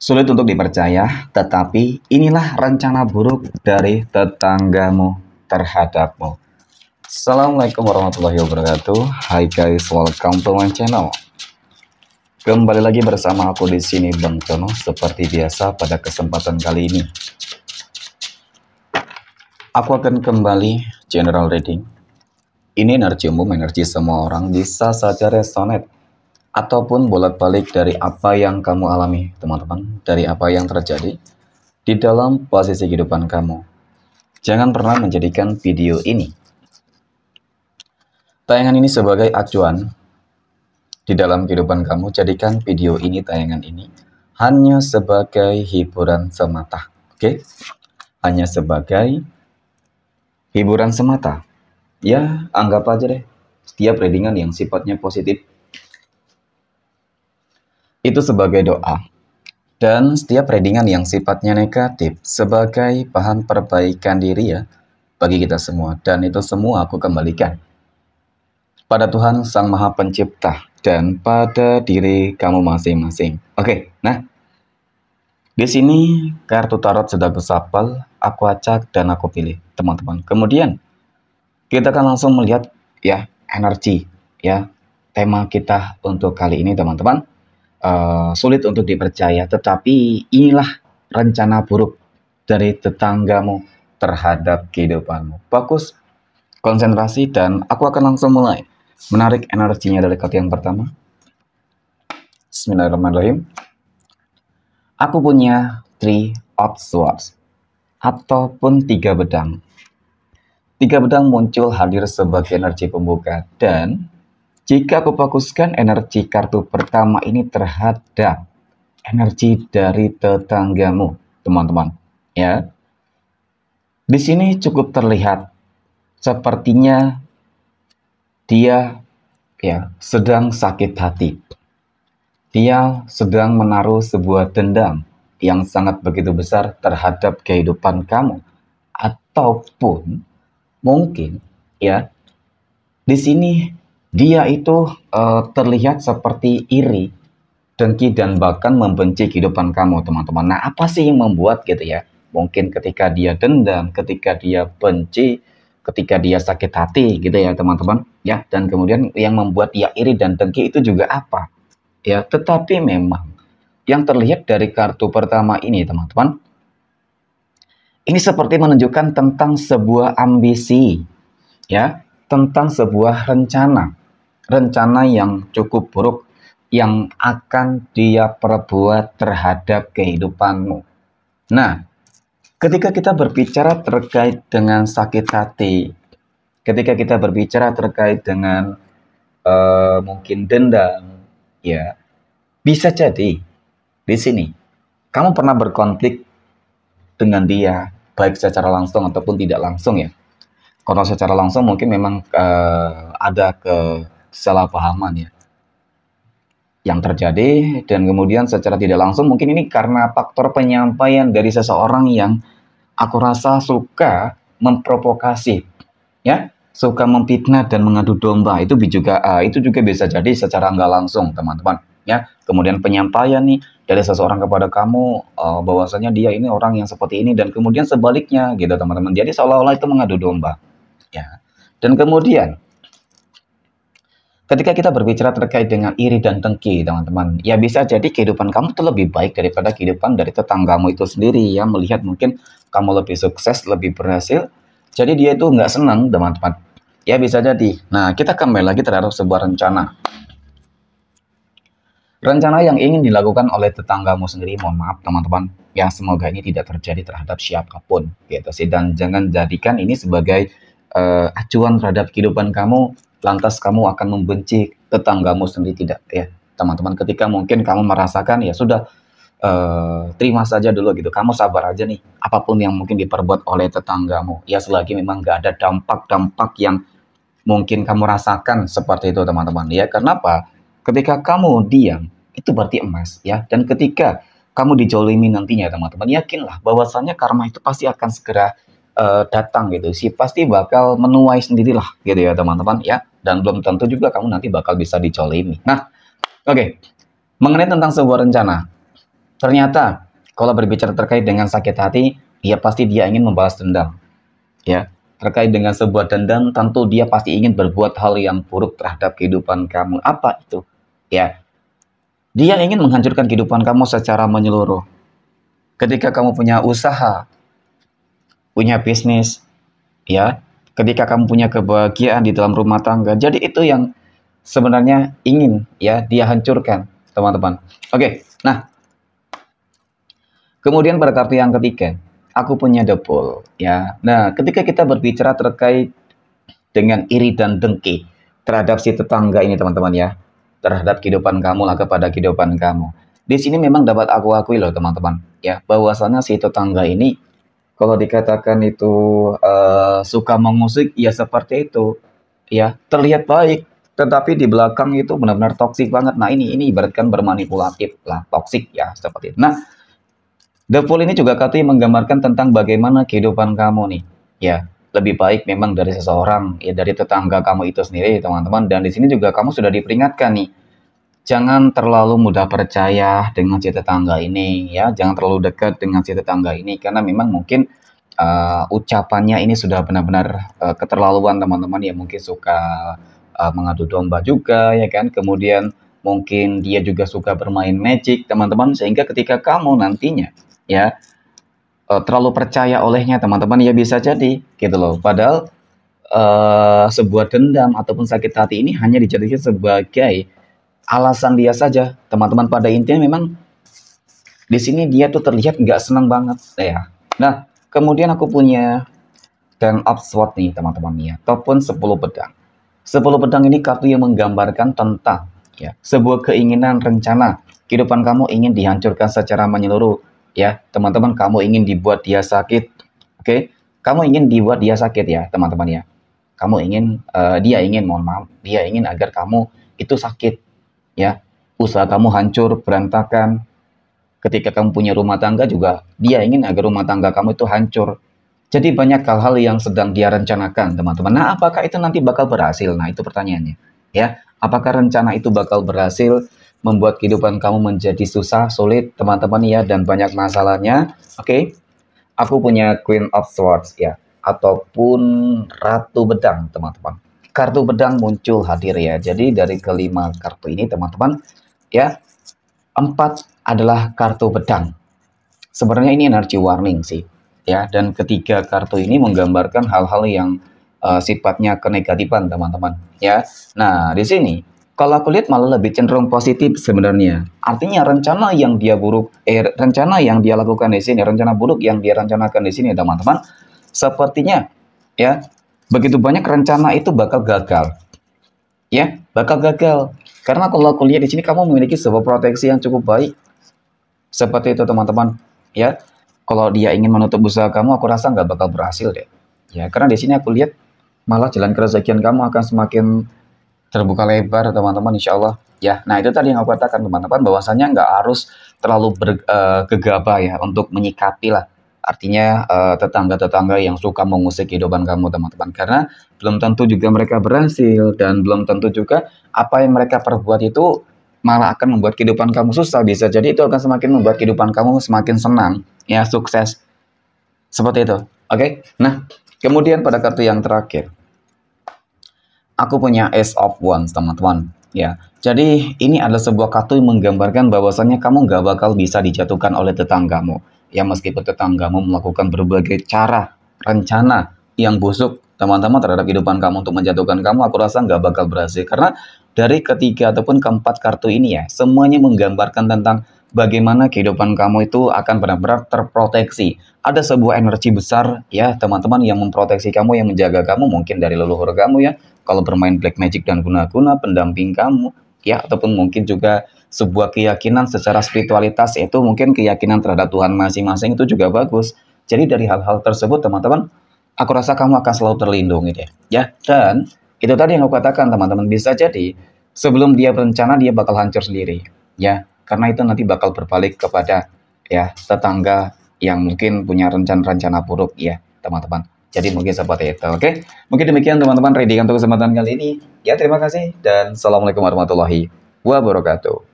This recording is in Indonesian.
Sulit untuk dipercaya, tetapi inilah rencana buruk dari tetanggamu terhadapmu. Assalamualaikum warahmatullahi wabarakatuh. Hai guys, welcome to my channel. Kembali lagi bersama aku di sini Bang Tono. Seperti biasa pada kesempatan kali ini, aku akan kembali general reading. Ini energi umum, energi semua orang, bisa saja resonate ataupun bolak-balik dari apa yang kamu alami, teman-teman, dari apa yang terjadi di dalam posisi kehidupan kamu. Jangan pernah menjadikan video ini, tayangan ini sebagai acuan di dalam kehidupan kamu. Jadikan video ini, tayangan ini, hanya sebagai hiburan semata. Oke? Hanya sebagai hiburan semata. Ya, anggap aja deh, setiap readingan yang sifatnya positif itu sebagai doa, dan setiap readingan yang sifatnya negatif sebagai bahan perbaikan diri ya, bagi kita semua. Dan itu semua aku kembalikan pada Tuhan Sang Maha Pencipta dan pada diri kamu masing-masing. Oke, nah di sini kartu tarot sudah kusapel, aku acak dan aku pilih, teman-teman. Kemudian kita akan langsung melihat ya energi ya tema kita untuk kali ini, teman-teman. Sulit untuk dipercaya, tetapi inilah rencana buruk dari tetanggamu terhadap kehidupanmu. Fokus, konsentrasi, dan aku akan langsung mulai menarik energinya dari kartu yang pertama. Bismillahirrahmanirrahim. Aku punya Three of Swords ataupun 3 pedang. 3 pedang muncul hadir sebagai energi pembuka, dan jika aku fokuskan energi kartu pertama ini terhadap energi dari tetanggamu, teman-teman, ya. Di sini cukup terlihat sepertinya dia ya sedang sakit hati. Dia sedang menaruh sebuah dendam yang sangat begitu besar terhadap kehidupan kamu, ataupun mungkin ya di sini dia itu terlihat seperti iri, dengki, dan bahkan membenci kehidupan kamu, teman-teman. Nah, apa sih yang membuat gitu ya? Mungkin ketika dia dendam, ketika dia benci, ketika dia sakit hati gitu ya, teman-teman. Ya, dan kemudian yang membuat dia iri dan dengki itu juga apa? Ya, tetapi memang yang terlihat dari kartu pertama ini, teman-teman, ini seperti menunjukkan tentang sebuah ambisi, ya, tentang sebuah rencana yang cukup buruk yang akan dia perbuat terhadap kehidupanmu. Nah, ketika kita berbicara terkait dengan sakit hati, ketika kita berbicara terkait dengan mungkin dendam, ya, bisa jadi di sini kamu pernah berkonflik dengan dia, baik secara langsung ataupun tidak langsung ya. Kalau secara langsung mungkin memang ada kesalahpahaman ya yang terjadi, dan kemudian secara tidak langsung mungkin ini karena faktor penyampaian dari seseorang yang aku rasa suka memprovokasi ya, suka memfitnah dan mengadu domba. Itu juga bisa jadi secara nggak langsung, teman-teman ya. Kemudian penyampaian nih dari seseorang kepada kamu bahwasanya dia ini orang yang seperti ini, dan kemudian sebaliknya gitu, teman-teman. Jadi seolah-olah itu mengadu domba ya. Dan kemudian ketika kita berbicara terkait dengan iri dan dengki, teman-teman, ya bisa jadi kehidupan kamu itu lebih baik daripada kehidupan dari tetanggamu itu sendiri ya. Melihat mungkin kamu lebih sukses, lebih berhasil, jadi dia itu nggak senang, teman-teman. Ya bisa jadi. Nah, kita kembali lagi terhadap sebuah rencana. Rencana yang ingin dilakukan oleh tetanggamu sendiri, mohon maaf teman-teman, yang semoga ini tidak terjadi terhadap siapapun gitu sih. Dan jangan jadikan ini sebagai acuan terhadap kehidupan kamu, lantas kamu akan membenci tetanggamu sendiri, tidak ya teman-teman. Ketika mungkin kamu merasakan ya sudah, terima saja dulu gitu, kamu sabar aja nih apapun yang mungkin diperbuat oleh tetanggamu ya, selagi memang nggak ada dampak-dampak yang mungkin kamu rasakan seperti itu, teman-teman ya. Kenapa? Ketika kamu diam itu berarti emas ya, dan ketika kamu dijolimi nantinya, teman-teman, yakinlah bahwasanya karma itu pasti akan segera datang gitu sih, pasti bakal menuai sendirilah gitu ya, teman-teman ya. Dan belum tentu juga kamu nanti bakal bisa dijolimi. Nah, oke. Mengenai tentang sebuah rencana, Ternyata kalau berbicara terkait dengan sakit hati, ya pasti dia ingin membalas dendam. Ya, terkait dengan sebuah dendam, tentu dia pasti ingin berbuat hal yang buruk terhadap kehidupan kamu. Apa itu? Ya, dia ingin menghancurkan kehidupan kamu secara menyeluruh. Ketika kamu punya usaha, punya bisnis, ya, ketika kamu punya kebahagiaan di dalam rumah tangga, jadi itu yang sebenarnya ingin ya dia hancurkan, teman-teman. Oke, nah kemudian pada kartu yang ketiga, aku punya the Fool, ya. Nah, ketika kita berbicara terkait dengan iri dan dengki terhadap si tetangga ini, teman-teman ya, terhadap kehidupan kamu lah, kepada kehidupan kamu. Di sini memang dapat aku akui loh, teman-teman, ya, bahwasanya si tetangga ini kalau dikatakan itu suka mengusik, ya seperti itu, ya terlihat baik, tetapi di belakang itu benar-benar toksik banget. Nah ini ibaratkan bermanipulatif lah, toksik ya seperti itu. Nah, The Fool ini juga katanya menggambarkan tentang bagaimana kehidupan kamu nih, ya lebih baik memang dari seseorang, ya dari tetangga kamu itu sendiri, teman-teman. Dan di sini juga kamu sudah diperingatkan nih, jangan terlalu mudah percaya dengan si tetangga ini, ya jangan terlalu dekat dengan si tetangga ini, karena memang mungkin ucapannya ini sudah benar-benar keterlaluan, teman-teman. Ya mungkin suka mengadu domba juga, ya kan. Kemudian mungkin dia juga suka bermain magic, teman-teman, sehingga ketika kamu nantinya ya terlalu percaya olehnya, teman-teman, ya bisa jadi gitu loh. Padahal sebuah dendam ataupun sakit hati ini hanya dijadikan sebagai alasan dia saja, teman-teman. Pada intinya memang di sini dia tuh terlihat nggak senang banget ya. Nah, kemudian aku punya Ten of Swords nih, teman-teman ya, ataupun 10 pedang. 10 pedang ini kartu yang menggambarkan tentang ya sebuah keinginan, rencana kehidupan kamu ingin dihancurkan secara menyeluruh, ya teman-teman. Kamu ingin dibuat dia sakit, oke? Kamu ingin dibuat dia sakit ya, teman-teman ya. Kamu ingin dia ingin, mohon maaf, dia ingin agar kamu itu sakit, ya. Usaha kamu hancur, berantakan. Ketika kamu punya rumah tangga juga, dia ingin agar rumah tangga kamu itu hancur. Jadi banyak hal-hal yang sedang dia rencanakan, teman-teman. Nah, apakah itu nanti bakal berhasil? Nah, itu pertanyaannya. Ya, apakah rencana itu bakal berhasil membuat kehidupan kamu menjadi susah, sulit, teman-teman ya, dan banyak masalahnya? Oke, aku punya Queen of Swords ya, ataupun Ratu Pedang, teman-teman. Kartu pedang muncul hadir ya. Jadi dari kelima kartu ini, teman-teman, ya, 4 adalah kartu pedang. Sebenarnya ini energy warning sih, ya. Dan ketiga kartu ini menggambarkan hal-hal yang sifatnya kenegatifan, teman-teman, ya. Nah, di sini kalau aku lihat malah lebih cenderung positif sebenarnya. Artinya rencana yang dia rencana yang dia lakukan di sini, rencana buruk yang dia rencanakan di sini, teman-teman, sepertinya ya begitu banyak rencana itu bakal gagal, ya, bakal gagal. Karena kalau aku lihat di sini kamu memiliki sebuah proteksi yang cukup baik, seperti itu, teman-teman. Ya, kalau dia ingin menutup usaha kamu, aku rasa nggak bakal berhasil deh. Ya, karena di sini aku lihat malah jalan keresakian kamu akan semakin terbuka lebar, teman-teman, insya Allah. Ya, nah itu tadi yang aku katakan, teman-teman, bahwasanya nggak harus terlalu gegabah ya untuk menyikapi lah. Artinya tetangga-tetangga yang suka mengusik kehidupan kamu, teman-teman. Karena belum tentu juga mereka berhasil, dan belum tentu juga apa yang mereka perbuat itu malah akan membuat kehidupan kamu susah. Bisa jadi itu akan semakin membuat kehidupan kamu semakin senang, ya, sukses. Seperti itu. Oke. Nah, kemudian pada kartu yang terakhir, aku punya Ace of Wands, teman-teman. Ya, jadi ini adalah sebuah kartu yang menggambarkan bahwasannya kamu nggak bakal bisa dijatuhkan oleh tetanggamu. Ya, meskipun tetanggamu melakukan berbagai cara, rencana yang busuk, teman-teman, terhadap kehidupan kamu untuk menjatuhkan kamu, aku rasa nggak bakal berhasil. Karena dari ketiga ataupun keempat kartu ini ya, semuanya menggambarkan tentang bagaimana kehidupan kamu itu akan benar-benar terproteksi. Ada sebuah energi besar ya, teman-teman, yang memproteksi kamu, yang menjaga kamu, mungkin dari leluhur kamu ya, kalau bermain black magic dan guna-guna, pendamping kamu, ya, ataupun mungkin juga sebuah keyakinan secara spiritualitas, yaitu mungkin keyakinan terhadap Tuhan masing-masing, itu juga bagus. Jadi dari hal-hal tersebut, teman-teman, aku rasa kamu akan selalu terlindungi deh, ya. Dan itu tadi yang aku katakan, teman-teman, bisa jadi sebelum dia berencana dia bakal hancur sendiri, ya, karena itu nanti bakal berbalik kepada ya tetangga yang mungkin punya rencana-rencana buruk ya, teman-teman. Jadi mungkin seperti itu, oke? Mungkin demikian, teman-teman, ready untuk kesempatan kali ini. Ya, terima kasih dan assalamualaikum warahmatullahi wabarakatuh.